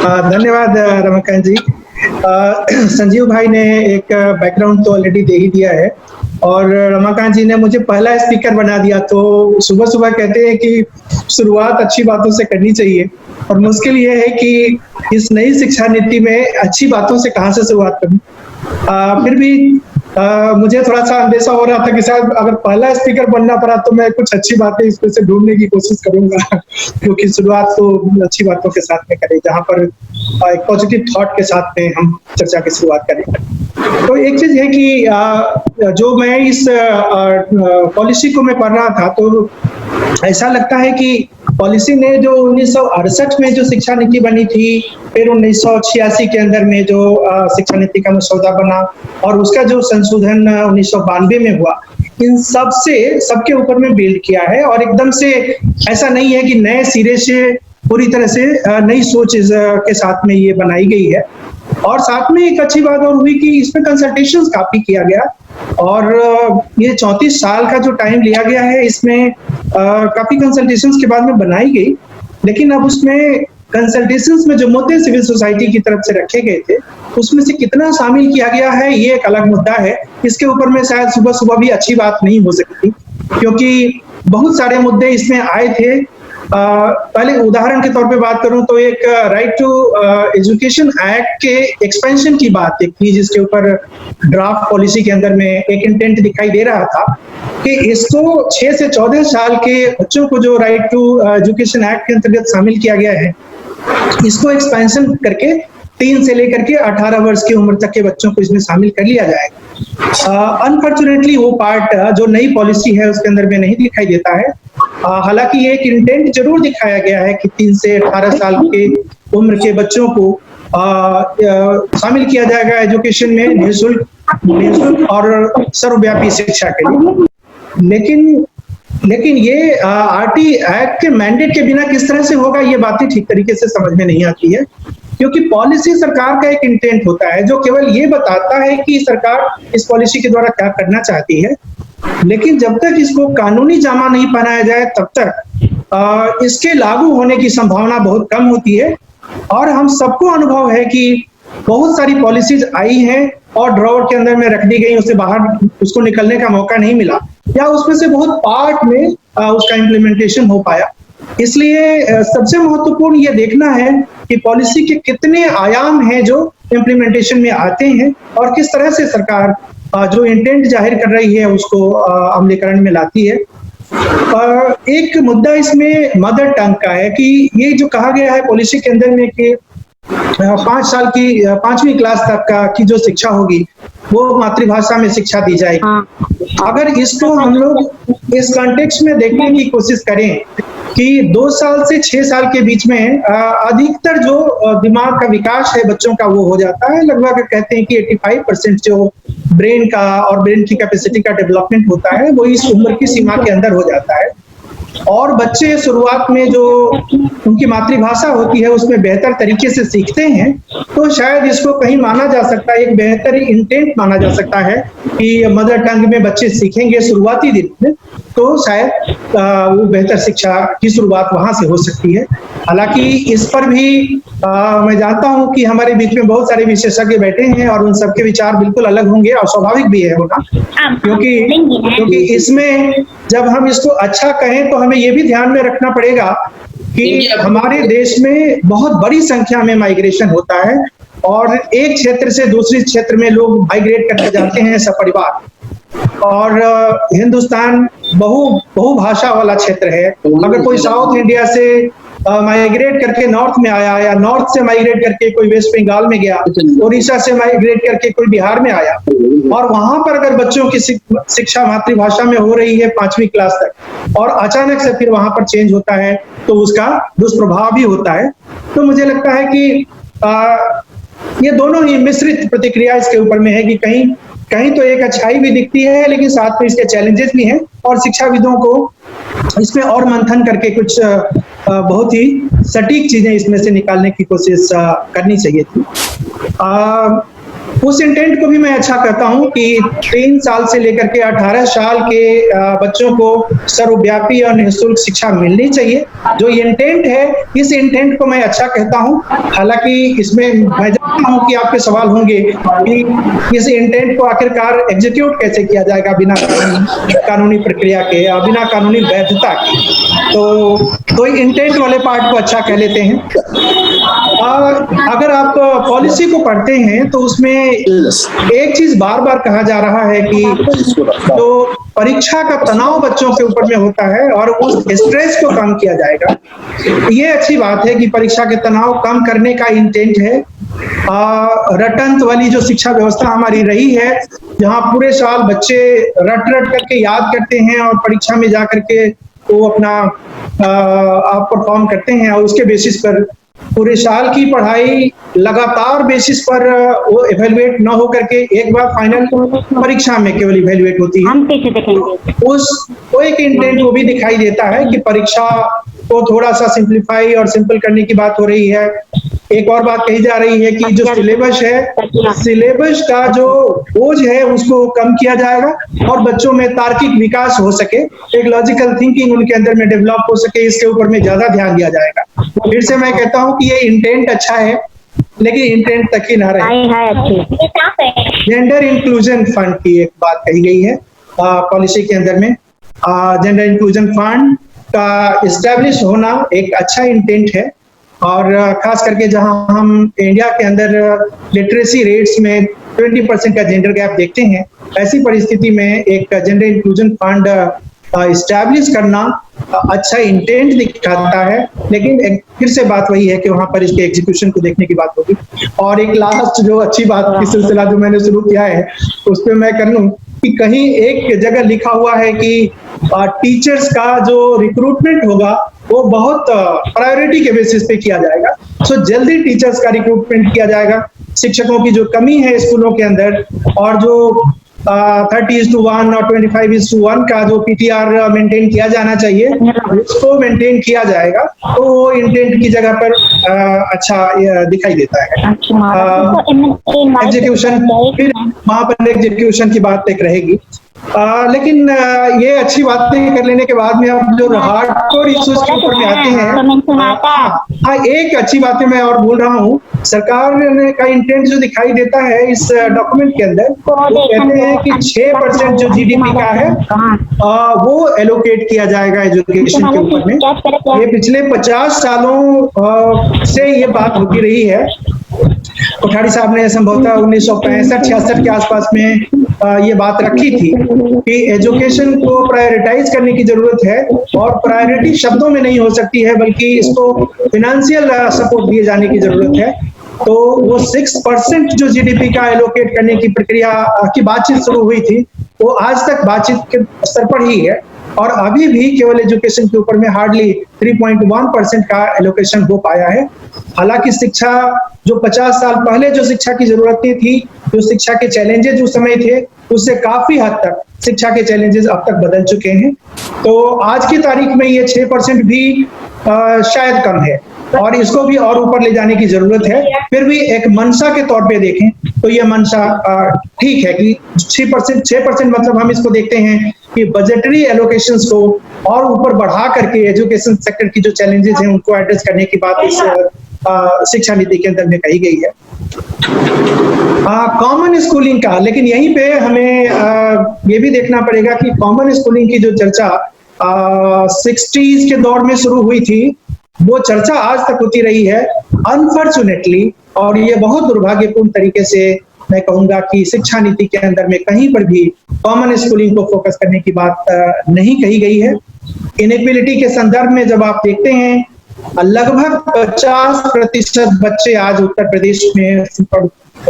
धन्यवाद रमाकांत जी। संजीव भाई ने एक बैकग्राउंड तो ऑलरेडी दे ही दिया है और रमाकांत जी ने मुझे पहला स्पीकर बना दिया। तो सुबह सुबह कहते हैं कि शुरुआत अच्छी बातों से करनी चाहिए और मुश्किल ये है कि इस नई शिक्षा नीति में अच्छी बातों से कहाँ से शुरुआत करूं। फिर भी मुझे थोड़ा सा अंदेशा हो रहा था कि शायद अगर पहला स्पीकर बनना पड़ा तो मैं कुछ अच्छी बातें इसमें से ढूंढने की कोशिश करूंगा क्योंकि शुरुआत तो अच्छी बातों के साथ में करें, जहां पर एक पॉजिटिव थॉट के साथ में हम चर्चा की शुरुआत करें। तो एक चीज है कि जो मैं इस पॉलिसी को मैं पढ़ रहा था तो ऐसा लगता है कि पॉलिसी ने जो 1968 में जो शिक्षा नीति बनी थी, फिर 1986 के अंदर में जो शिक्षा नीति का मसौदा बना और उसका जो संशोधन 1992 में हुआ, इन सबके ऊपर में बिल्ड किया है और एकदम से ऐसा नहीं है कि नए सिरे से पूरी तरह से नई सोच के साथ में ये बनाई गई है। और साथ में एक अच्छी बात और हुई कि इसमें कंसल्टेशंस काफी किया गया और ये 34 साल का जो टाइम लिया गया है, इसमें काफी कंसल्टेशंस के बाद में बनाई गई। लेकिन अब उसमें कंसल्टेशंस में जो मुद्दे सिविल सोसाइटी की तरफ से रखे गए थे, उसमें से कितना शामिल किया गया है ये एक अलग मुद्दा है। इसके ऊपर में शायद सुबह सुबह भी अच्छी बात नहीं हो सकती क्योंकि बहुत सारे मुद्दे इसमें आए थे। पहले उदाहरण के तौर पे बात करूं तो एक राइट टू एजुकेशन एक्ट के एक्सपेंशन की बात थी, जिसके ऊपर ड्राफ्ट पॉलिसी के अंदर में एक इंटेंट दिखाई दे रहा था कि इसको 6 से 14 साल के बच्चों को जो राइट टू एजुकेशन एक्ट के अंतर्गत शामिल किया गया है, इसको एक्सपेंशन करके 3 से लेकर के 18 वर्ष की उम्र तक के बच्चों को इसमें शामिल कर लिया जाएगा। अनफॉर्चुनेटली वो पार्ट जो नई पॉलिसी है उसके अंदर में नहीं दिखाई देता है। हालांकि ये एक इंटेंट जरूर दिखाया गया है कि 3 से 18 साल के उम्र के बच्चों को शामिल किया जाएगा एजुकेशन में निःशुल्क और सर्वव्यापी शिक्षा के लिए। लेकिन ये आरटी एक्ट के मैंडेट के बिना किस तरह से होगा, ये बातें ठीक तरीके से समझ में नहीं आती है क्योंकि पॉलिसी सरकार का एक इंटेंट होता है जो केवल ये बताता है कि सरकार इस पॉलिसी के द्वारा क्या करना चाहती है। लेकिन जब तक इसको कानूनी जामा नहीं पहनाया जाए तब तक इसके लागू होने की संभावना बहुत कम होती है। और हम सबको अनुभव है कि बहुत सारी पॉलिसीज आई हैं और ड्रॉवर के अंदर में रख दी गई, उससे बाहर उसको निकलने का मौका नहीं मिला या उसमें से बहुत पार्ट में उसका इम्प्लीमेंटेशन हो पाया। इसलिए सबसे महत्वपूर्ण ये देखना है कि पॉलिसी के कितने आयाम हैं जो इम्प्लीमेंटेशन में आते हैं और किस तरह से सरकार जो इंटेंट जाहिर कर रही है उसको अमलीकरण में लाती है। एक मुद्दा इसमें मदर टंग का है कि ये जो कहा गया है पॉलिसी के अंदर में कि 5 साल की 5वीं क्लास तक की जो शिक्षा होगी वो मातृभाषा में शिक्षा दी जाएगी। अगर इसको हम लोग इस कॉन्टेक्स्ट में देखने की कोशिश करें कि 2 साल से 6 साल के बीच में अधिकतर जो दिमाग का विकास है बच्चों का वो हो जाता है। लगभग कहते हैं कि 85% जो ब्रेन का और ब्रेन की कैपेसिटी का डेवलपमेंट होता है वो इस उम्र की सीमा के अंदर हो जाता है और बच्चे शुरुआत में जो उनकी मातृभाषा होती है उसमें बेहतर तरीके से सीखते हैं। तो शायद इसको कहीं माना जा सकता है, एक बेहतर इंटेंट माना जा सकता है कि मदर टंग में बच्चे सीखेंगे शुरुआती दिन में, तो शायद वो बेहतर शिक्षा की शुरुआत वहां से हो सकती है। हालांकि इस पर भी मैं जानता हूं कि हमारे बीच में बहुत सारे विशेषज्ञ बैठे हैं और उन सबके विचार बिल्कुल अलग होंगे और स्वाभाविक भी है होना, क्योंकि इसमें जब हम इसको अच्छा कहें तो हमें ये भी ध्यान में रखना पड़ेगा कि हमारे देश में बहुत बड़ी संख्या में माइग्रेशन होता है और एक क्षेत्र से दूसरे क्षेत्र में लोग माइग्रेट करके जाते हैं सपरिवार। और हिंदुस्तान बहुभाषा वाला क्षेत्र है। अगर कोई साउथ इंडिया से माइग्रेट करके नॉर्थ में आया या नॉर्थ से माइग्रेट करके कोई वेस्ट बंगाल में गया, उड़ीसा से माइग्रेट करके कोई बिहार में आया और वहां पर अगर बच्चों की शिक्षा मातृभाषा में हो रही है 5वीं क्लास तक और अचानक से फिर वहां पर चेंज होता है तो उसका दुष्प्रभाव भी होता है। तो मुझे लगता है कि ये दोनों ही मिश्रित प्रतिक्रिया इसके ऊपर में है कि कहीं तो एक अच्छाई भी दिखती है लेकिन साथ में इसके चैलेंजेस भी हैं और शिक्षाविदों को इसमें और मंथन करके कुछ बहुत ही सटीक चीजें इसमें से निकालने की कोशिश करनी चाहिए थी। उस इंटेंट को भी मैं अच्छा कहता हूं कि 3 साल से लेकर के 18 साल के बच्चों को सर्वव्यापी और निःशुल्क शिक्षा मिलनी चाहिए। जो इंटेंट है, इस इंटेंट को मैं अच्छा कहता हूं। हालांकि इसमें मैं जानता हूं कि आपके सवाल होंगे कि इस इंटेंट को आखिरकार एग्जीक्यूट कैसे किया जाएगा बिना कानूनी प्रक्रिया के या बिना कानूनी वैधता के। तो इंटेंट वाले पार्ट को अच्छा कह लेते हैं। अगर आप पॉलिसी को पढ़ते हैं तो उसमें एक चीज बार बार कहा जा रहा है कि जो परीक्षा का तनाव बच्चों के ऊपर में होता है और उस स्ट्रेस को कम किया जाएगा। ये अच्छी बात है कि परीक्षा के तनाव कम करने का इंटेंट है। रटंत वाली जो शिक्षा व्यवस्था हमारी रही है, जहां पूरे साल बच्चे रट रट करके याद करते हैं और परीक्षा में जा करके वो अपना आप परफॉर्म करते हैं और उसके बेसिस पर पूरे साल की पढ़ाई लगातार बेसिस पर वो इवेल्युएट न हो करके एक बार फाइनल परीक्षा में केवल इवेल्युएट होती है। हम कैसे देखेंगे? तो एक इंटेंट वो भी दिखाई देता है कि परीक्षा को थोड़ा सा सिंप्लीफाई और सिंपल करने की बात हो रही है। एक और बात कही जा रही है कि जो सिलेबस है, सिलेबस का जो बोझ है उसको कम किया जाएगा और बच्चों में तार्किक विकास हो सके, एक लॉजिकल थिंकिंग उनके अंदर में डेवलप हो सके, इसके ऊपर में ज्यादा ध्यान दिया जाएगा। फिर से मैं कहता हूं कि ये इंटेंट अच्छा है, लेकिन इंटेंट तक ही ना रहे। जेंडर इंक्लूजन फंड की एक बात कही गई है पॉलिसी के अंदर में। जेंडर इंक्लूजन फंड का इस्टेब्लिश होना एक अच्छा इंटेंट है और खास करके जहां हम इंडिया के अंदर लिटरेसी रेट्स में 20% का जेंडर गैप देखते हैं, ऐसी परिस्थिति में एक जेंडर इंक्लूजन फंड इस्टेब्लिश करना अच्छा इंटेंट दिखाता है। लेकिन फिर से बात वही है कि वहां पर इसके एग्जीक्यूशन को देखने की बात होगी। और एक लास्ट जो अच्छी बात की सिलसिला जो मैंने शुरू किया है उस पर मैं कर लूं कि कहीं एक जगह लिखा हुआ है कि टीचर्स का जो रिक्रूटमेंट होगा वो बहुत प्रायोरिटी के बेसिस पे किया जाएगा। सो जल्दी टीचर्स का रिक्रूटमेंट किया जाएगा। शिक्षकों की जो कमी है स्कूलों के अंदर और जो 30:1 और 25:1 का जो पीटीआर मेंटेन किया जाना चाहिए उसको मेंटेन किया जाएगा, तो वो इंटेंट की जगह पर अच्छा दिखाई देता है। एग्जीक्यूशन, फिर वहां पर एग्जीक्यूशन की बात एक रहेगी। लेकिन ये अच्छी बातें कर लेने के बाद में अब जो हार्डकोर इश्यूज के ऊपर में आते हैं, एक अच्छी बात मैं और बोल रहा हूँ, सरकार ने का इंटेंट जो दिखाई देता है इस डॉक्यूमेंट के अंदर, वो कहते हैं कि 6% जो जीडीपी का है वो एलोकेट किया जाएगा एजुकेशन के ऊपर में। ये पिछले 50 सालों से ये बात होती रही है। कोठारी साहब ने संभवतः 1965-66 के आसपास में ये बात रखी थी कि एजुकेशन को प्रायोरिटाइज करने की जरूरत है और प्रायोरिटी शब्दों में नहीं हो सकती है बल्कि इसको फाइनेंशियल सपोर्ट दिए जाने की जरूरत है। तो वो 6% जो जीडीपी का एलोकेट करने की प्रक्रिया की बातचीत शुरू हुई थी वो आज तक बातचीत के स्तर पर ही है और अभी भी केवल एजुकेशन के ऊपर में हार्डली 3.1% का एलोकेशन हो पाया है। हालांकि शिक्षा जो 50 साल पहले जो शिक्षा की जरूरतें थी, जो शिक्षा के चैलेंजेस उस समय थे, उससे काफी हद तक शिक्षा के चैलेंजेस अब तक बदल चुके हैं। तो आज की तारीख में ये 6% भी शायद कम है और इसको भी और ऊपर ले जाने की जरूरत है। फिर भी एक मंशा के तौर पे देखें तो ये मंशा ठीक है कि 6% मतलब हम इसको देखते हैं कि बजटरी एलोकेशंस को और ऊपर बढ़ा करके एजुकेशन सेक्टर की जो चैलेंजेस हैं उनको एड्रेस करने की बात इस शिक्षा नीति के अंदर में कही गई है। कॉमन स्कूलिंग का, लेकिन यहीं पे हमें ये भी देखना पड़ेगा कि कॉमन स्कूलिंग की जो चर्चा 60s के दौर में शुरू हुई थी वो चर्चा आज तक होती रही है अनफॉर्चुनेटली। और ये बहुत दुर्भाग्यपूर्ण तरीके से मैं कहूंगा कि शिक्षा नीति के अंदर में कहीं पर भी कॉमन स्कूलिंग को फोकस करने की बात नहीं कही गई है। इनइक्वालिटी के संदर्भ में जब आप देखते हैं लगभग 50% बच्चे आज उत्तर प्रदेश में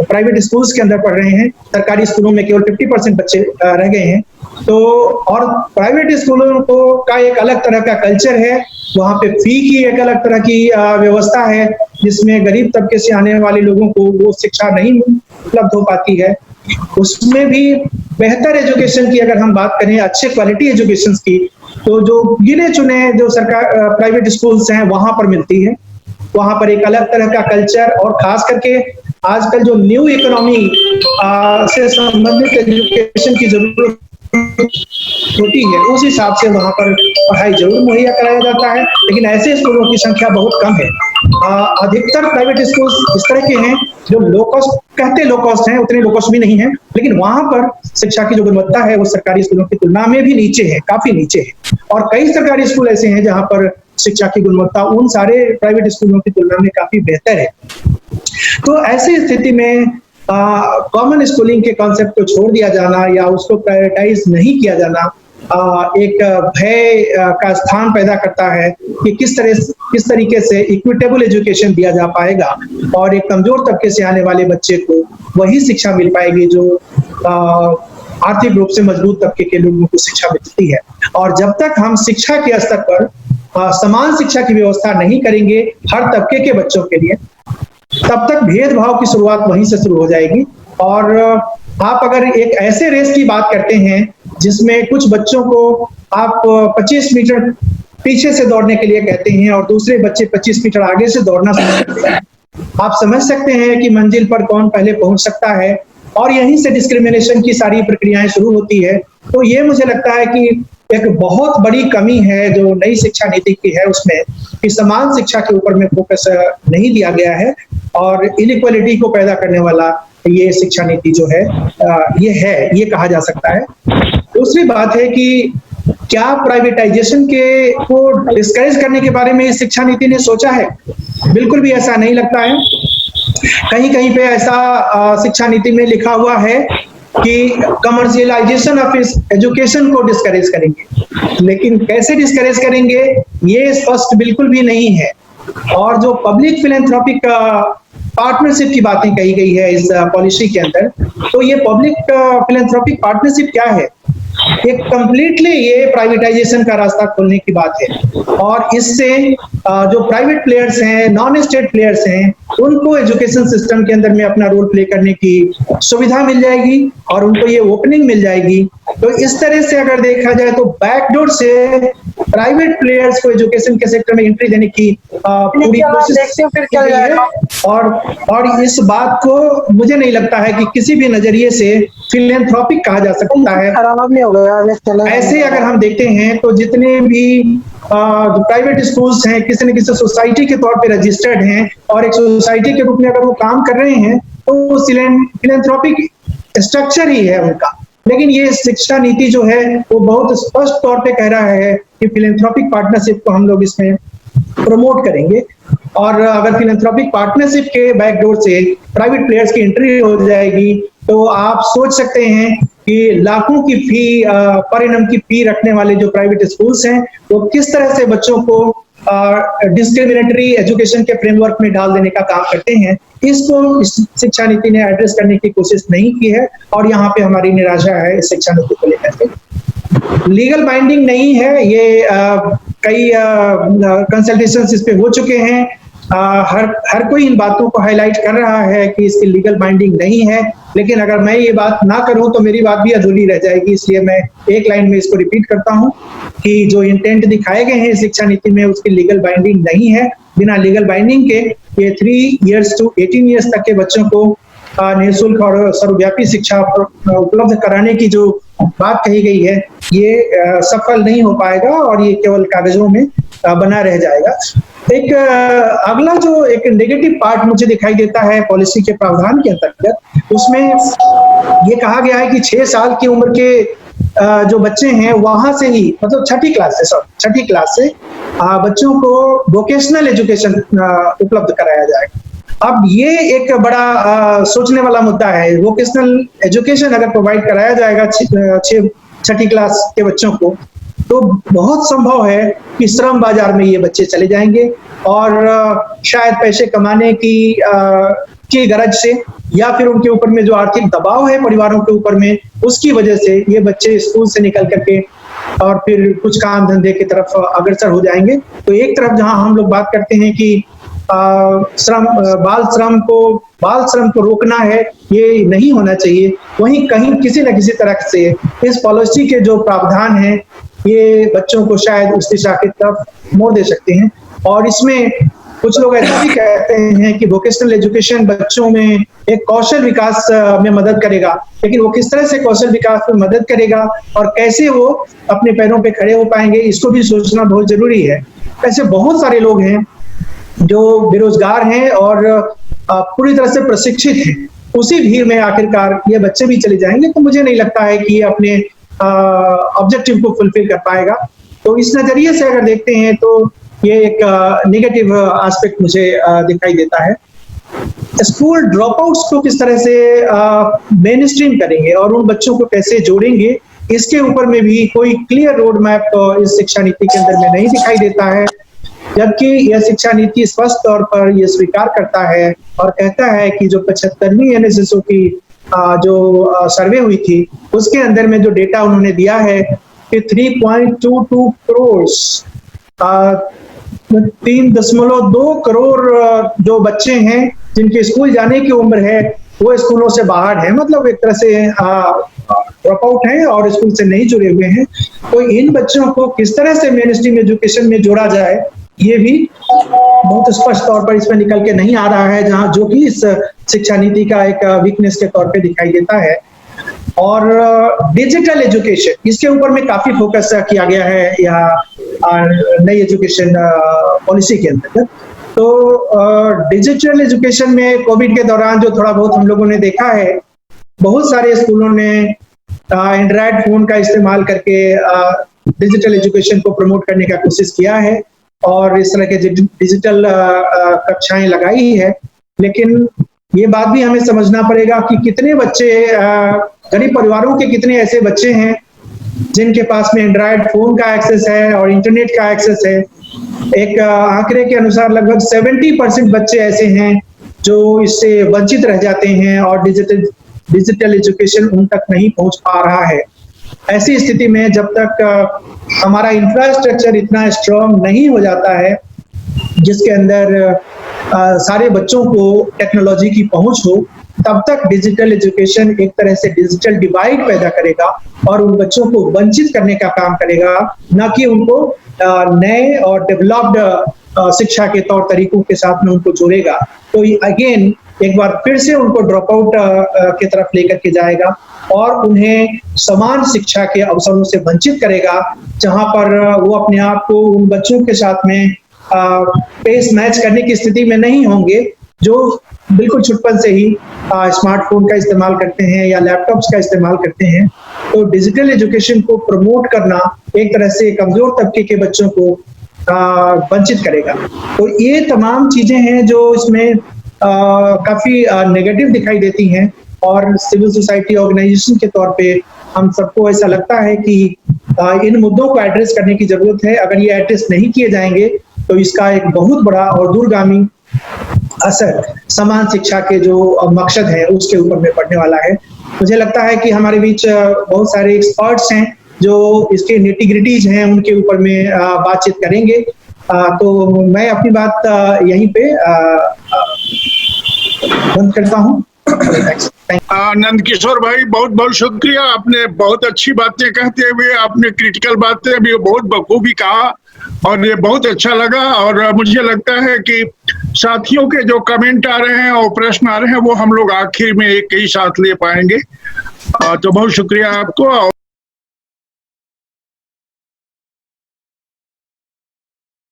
प्राइवेट स्कूल्स के अंदर पढ़ रहे हैं, सरकारी स्कूलों में केवल 50% बच्चे रह गए हैं। तो और प्राइवेट स्कूलों को का एक अलग तरह का कल्चर है, वहां पे फी की एक अलग तरह की व्यवस्था है जिसमें गरीब तबके से आने वाले लोगों को वो शिक्षा नहीं उपलब्ध हो पाती है। उसमें भी बेहतर एजुकेशन की अगर हम बात करें, अच्छे क्वालिटी एजुकेशन की, तो जो गिने चुने जो सरकार प्राइवेट स्कूल्स हैं वहां पर मिलती है। वहां पर एक अलग तरह का कल्चर और खास करके आजकल जो न्यू इकोनॉमी से संबंधित एजुकेशन की जरूरत होती है, उस हिसाब से वहाँ पर पढ़ाई जरूर मुहैया कराया जाता है, लेकिन ऐसे स्कूलों की संख्या बहुत कम है। अधिकतर प्राइवेट स्कूल इस तरह के हैं जो लो कॉस्ट, कहते लो कॉस्ट हैं, उतने लो कॉस्ट भी नहीं है, लेकिन वहां पर शिक्षा की जो गुणवत्ता है वो सरकारी स्कूलों की तुलना में भी नीचे है, काफी नीचे है। और कई सरकारी स्कूल ऐसे हैं जहां पर शिक्षा की गुणवत्ता उन सारे प्राइवेट स्कूलों की तुलना में काफी बेहतर है। तो ऐसी स्थिति में कॉमन स्कूलिंग के कॉन्सेप्ट को छोड़ दिया जाना या उसको प्रायोरिटाइज नहीं किया जाना एक भय का स्थान पैदा करता है कि किस तरीके से इक्विटेबल एजुकेशन दिया जा पाएगा और एक कमजोर तबके से आने वाले बच्चे को वही शिक्षा मिल पाएगी जो आर्थिक रूप से मजबूत तबके के लोगों को शिक्षा मिलती है। और जब तक हम शिक्षा के स्तर पर समान शिक्षा की व्यवस्था नहीं करेंगे हर तबके के बच्चों के लिए, तब तक भेदभाव की शुरुआत वहीं से शुरू हो जाएगी। और आप अगर एक ऐसे रेस की बात करते हैं जिसमें कुछ बच्चों को आप 25 मीटर पीछे से दौड़ने के लिए कहते हैं और दूसरे बच्चे 25 मीटर आगे से दौड़ना समझते हैं, आप समझ सकते हैं कि मंजिल पर कौन पहले पहुंच सकता है और यहीं से डिस्क्रिमिनेशन की सारी प्रक्रियाएं शुरू होती है। तो ये मुझे लगता है कि एक बहुत बड़ी कमी है जो नई शिक्षा नीति की है उसमें, कि समान शिक्षा के ऊपर में फोकस नहीं दिया गया है और इनइक्वालिटी को पैदा करने वाला ये शिक्षा नीति जो है ये कहा जा सकता है। दूसरी बात है कि क्या प्राइवेटाइजेशन को डिस्करेज करने के बारे में इस शिक्षा नीति ने सोचा है? बिल्कुल भी ऐसा नहीं लगता है। कहीं कहीं पे ऐसा शिक्षा नीति में लिखा हुआ है कि कमर्शियलाइजेशन ऑफ एजुकेशन को डिस्करेज करेंगे, लेकिन कैसे डिस्करेज करेंगे ये स्पष्ट बिल्कुल भी नहीं है। और जो पब्लिक फिलैंथ्रोपिक पार्टनरशिप की बातें कही गई है इस पॉलिसी के अंदर, तो ये पब्लिक फिलैंथ्रोपिक पार्टनरशिप क्या है? एक कंप्लीटली ये प्राइवेटाइजेशन का रास्ता खोलने की बात है और इससे जो प्राइवेट प्लेयर्स हैं, नॉन स्टेट प्लेयर्स हैं, उनको एजुकेशन सिस्टम के अंदर में अपना रोल प्ले करने की सुविधा मिल जाएगी और उनको ये ओपनिंग मिल जाएगी। तो इस तरह से अगर देखा जाए तो बैकडोर से प्राइवेट प्लेयर्स को एजुकेशन के सेक्टर में एंट्री देने की पूरी कोशिश की गई है और इस बात को मुझे नहीं लगता है कि किसी भी नजरिए से फिलैंथ्रोपिक कहा जा सकता है। ऐसे अगर हम देखते हैं तो जितने भी प्राइवेट स्कूल्स हैं किसी न किसी सोसाइटी के तौर पे रजिस्टर्ड हैं और एक सोसाइटी के रूप में अगर वो काम कर रहे हैं तो वो फिलैंथ्रोपिक स्ट्रक्चर ही है उनका। लेकिन ये शिक्षा नीति जो है वो बहुत स्पष्ट तौर पे कह रहा है कि फिलैंथ्रोपिक पार्टनरशिप को हम लोग इसमें प्रमोट करेंगे और अगर फिलैंथ्रोपिक पार्टनरशिप के बैकडोर से प्राइवेट प्लेयर्स की एंट्री हो जाएगी तो आप सोच सकते हैं कि लाखों की फी पर एनम की फी रखने वाले जो प्राइवेट स्कूल्स हैं वो किस तरह से बच्चों को डिस्क्रिमिनेटरी एजुकेशन के फ्रेमवर्क में डाल देने का काम करते हैं। इसको इस शिक्षा नीति ने एड्रेस करने की कोशिश नहीं की है और यहाँ पे हमारी निराशा है इस शिक्षा नीति को लेकर के। लीगल बाइंडिंग नहीं है, ये कई कंसल्टेशंस इस पे हो चुके हैं। हर कोई इन बातों को हाईलाइट कर रहा है कि इसकी लीगल बाइंडिंग नहीं है, लेकिन अगर मैं ये बात ना करूं तो मेरी बात भी अधूरी रह जाएगी, इसलिए मैं एक लाइन में इसको रिपीट करता हूं कि जो इंटेंट दिखाए गए हैं शिक्षा नीति में उसकी लीगल बाइंडिंग नहीं है। बिना लीगल बाइंडिंग के ये 3 इयर्स टू 18 इयर्स तक के बच्चों को निःशुल्क और सर्वव्यापी शिक्षा उपलब्ध कराने की जो बात कही गई है ये सफल नहीं हो पाएगा और ये केवल कागजों में बना रह जाएगा। एक अगला जो एक नेगेटिव पार्ट मुझे दिखाई देता है पॉलिसी के प्रावधान के अंतर्गत, उसमें ये कहा गया है कि 6 साल की उम्र के जो बच्चे हैं वहां से ही, मतलब छठी क्लास से बच्चों को वोकेशनल एजुकेशन उपलब्ध कराया जाएगा। अब ये एक बड़ा सोचने वाला मुद्दा है। वोकेशनल एजुकेशन अगर प्रोवाइड कराया जाएगा छठी क्लास के बच्चों को तो बहुत संभव है कि श्रम बाजार में ये बच्चे चले जाएंगे और शायद पैसे कमाने की गरज से या फिर उनके ऊपर में जो आर्थिक दबाव है परिवारों के ऊपर में, उसकी वजह से ये बच्चे स्कूल से निकल करके और फिर कुछ काम धंधे की तरफ अग्रसर हो जाएंगे। तो एक तरफ जहां हम लोग बात करते हैं कि बाल श्रम को रोकना है, ये नहीं होना चाहिए, वहीं कहीं किसी न किसी तरह से इस पॉलिसी के जो प्रावधान हैं ये बच्चों को शायद उस दिशा की तरफ मोड़ दे सकते हैं। और इसमें कुछ लोग ऐसा भी कहते हैं कि वोकेशनल एजुकेशन बच्चों में एक कौशल विकास में मदद करेगा, लेकिन वो किस तरह से कौशल विकास में मदद करेगा और कैसे वो अपने पैरों पे खड़े हो पाएंगे, इसको भी सोचना बहुत जरूरी है। ऐसे बहुत सारे लोग हैं जो बेरोजगार हैं और पूरी तरह से प्रशिक्षित हैं, उसी भीड़ में आखिरकार ये बच्चे भी चले जाएंगे, तो मुझे नहीं लगता है कि ये अपने ऑब्जेक्टिव को फुलफिल कर पाएगा। तो इस नजरिए से अगर देखते हैं तो ये एक नेगेटिव एस्पेक्ट मुझे दिखाई देता है। स्कूल ड्रॉपआउट्स को किस तरह से मेन स्ट्रीम करेंगे और उन बच्चों को कैसे जोड़ेंगे, इसके ऊपर में भी कोई क्लियर रोड मैप इस शिक्षा नीति के अंदर में नहीं दिखाई देता है। जबकि यह शिक्षा नीति स्पष्ट तौर पर यह स्वीकार करता है और कहता है कि जो 75वीं एनएसएसओ की जो सर्वे हुई थी, उसके अंदर में जो डेटा उन्होंने दिया है कि 3.22 करोड़ 3.2 करोड़ जो बच्चे हैं जिनके स्कूल जाने की उम्र है वो स्कूलों से बाहर है, मतलब एक तरह से ड्रॉप आउट है और स्कूल से नहीं जुड़े हुए हैं। तो इन बच्चों को किस तरह से मेन स्ट्रीम एजुकेशन में जोड़ा जाए, ये भी बहुत स्पष्ट तौर पर इसमें निकल के नहीं आ रहा है, जहां जो कि इस शिक्षा नीति का एक वीकनेस के तौर पे दिखाई देता है। और डिजिटल एजुकेशन, इसके ऊपर में काफी फोकस किया गया है यहाँ नई एजुकेशन पॉलिसी के अंतर्गत। तो डिजिटल एजुकेशन में कोविड के दौरान जो थोड़ा बहुत हम लोगों ने देखा है, बहुत सारे स्कूलों ने एंड्रॉयड फोन का इस्तेमाल करके डिजिटल एजुकेशन को प्रमोट करने का कोशिश किया है और इस तरह के डिजिटल कक्षाएं लगाई है। लेकिन ये बात भी हमें समझना पड़ेगा कि कितने बच्चे, गरीब परिवारों के कितने ऐसे बच्चे हैं जिनके पास में एंड्रॉयड फोन का एक्सेस है और इंटरनेट का एक्सेस है। एक आंकड़े के अनुसार लगभग 70% बच्चे ऐसे हैं जो इससे वंचित रह जाते हैं और डिजिटल एजुकेशन उन तक नहीं पहुंच पा रहा है। ऐसी स्थिति में जब तक हमारा इंफ्रास्ट्रक्चर इतना स्ट्रांग नहीं हो जाता है जिसके अंदर सारे बच्चों को टेक्नोलॉजी की पहुंच हो, तब तक डिजिटल एजुकेशन एक तरह से डिजिटल डिवाइड पैदा करेगा और उन बच्चों को वंचित करने का काम करेगा, न कि उनको नए और डेवलप्ड शिक्षा के तौर तरीकों के साथ में उनको जोड़ेगा। तो अगेन एक बार फिर से उनको ड्रॉप आउट की तरफ लेकर के जाएगा और उन्हें समान शिक्षा के अवसरों से वंचित करेगा, जहां पर वो अपने आप को उन बच्चों के साथ में पेस मैच करने की स्थिति में नहीं होंगे जो बिल्कुल छुटपन से ही स्मार्टफोन का इस्तेमाल करते हैं या लैपटॉप्स का इस्तेमाल करते हैं। तो डिजिटल एजुकेशन को प्रमोट करना एक तरह से कमजोर तबके के बच्चों को वंचित करेगा। तो ये तमाम चीजें हैं जो इसमें काफी नेगेटिव दिखाई देती हैं और सिविल सोसाइटी ऑर्गेनाइजेशन के तौर पे हम सबको ऐसा लगता है कि इन मुद्दों को एड्रेस करने की जरूरत है। अगर ये एड्रेस नहीं किए जाएंगे तो इसका एक बहुत बड़ा और दूरगामी असर समान शिक्षा के जो मकसद है उसके ऊपर में पड़ने वाला है। मुझे लगता है कि हमारे बीच बहुत सारे एक्सपर्ट्स हैं जो इसके निटिग्रिटीज हैं उनके ऊपर में बातचीत करेंगे। तो मैं अपनी बात यहीं पे बंद करता हूँ। नंद किशोर भाई, बहुत बहुत शुक्रिया। आपने बहुत अच्छी बातें कहते हुए आपने क्रिटिकल बातें भी बहुत बखूबी कहा और ये बहुत अच्छा लगा। और मुझे लगता है कि साथियों के जो कमेंट आ रहे हैं और प्रश्न आ रहे हैं वो हम लोग आखिर में एक ही साथ ले पाएंगे। तो बहुत शुक्रिया आपको।